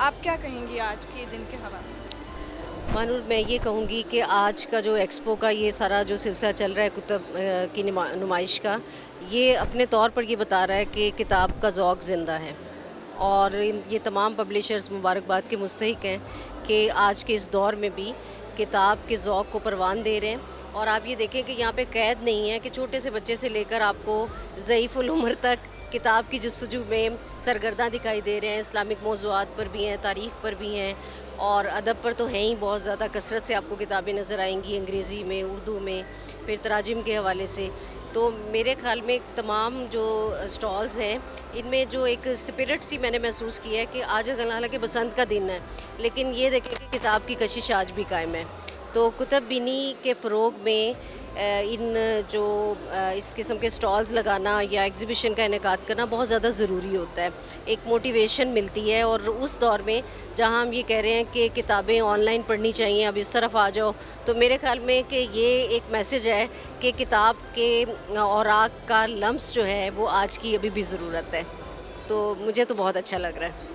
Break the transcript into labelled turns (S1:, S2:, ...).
S1: آپ کیا کہیں گی آج کے دن کے حوالے سے؟
S2: مانور میں یہ کہوں گی کہ آج کا جو ایکسپو کا یہ سارا جو سلسلہ چل رہا ہے کتب کی نمائش کا، یہ اپنے طور پر یہ بتا رہا ہے کہ کتاب کا ذوق زندہ ہے، اور یہ تمام پبلیشرز مبارکباد کے مستحق ہیں کہ آج کے اس دور میں بھی کتاب کے ذوق کو پروان دے رہے ہیں۔ اور آپ یہ دیکھیں کہ یہاں پہ قید نہیں ہے کہ چھوٹے سے بچے سے لے کر آپ کو ضعیف العمر تک کتاب کی جستجو میں سرگرداں دکھائی دے رہے ہیں۔ اسلامک موضوعات پر بھی ہیں، تاریخ پر بھی ہیں، اور ادب پر تو ہیں ہی، بہت زیادہ کثرت سے آپ کو کتابیں نظر آئیں گی، انگریزی میں، اردو میں، پھر تراجم کے حوالے سے۔ تو میرے خیال میں تمام جو اسٹالز ہیں ان میں جو ایک اسپرٹ سی میں نے محسوس کی ہے کہ آج حالانکہ بسنت کا دن ہے، لیکن یہ دیکھیں کہ کتاب کی کشش آج بھی قائم ہے۔ تو کتب بینی کے فروغ میں ان جو اس قسم کے سٹالز لگانا یا ایگزیبیشن کا انعقاد کرنا بہت زیادہ ضروری ہوتا ہے۔ ایک موٹیویشن ملتی ہے، اور اس دور میں جہاں ہم یہ کہہ رہے ہیں کہ کتابیں آن لائن پڑھنی چاہیے، اب اس طرف آ جاؤ، تو میرے خیال میں کہ یہ ایک میسج ہے کہ کتاب کے اوراق کا لمس جو ہے وہ آج کی ابھی بھی ضرورت ہے۔ تو مجھے تو بہت اچھا لگ رہا ہے۔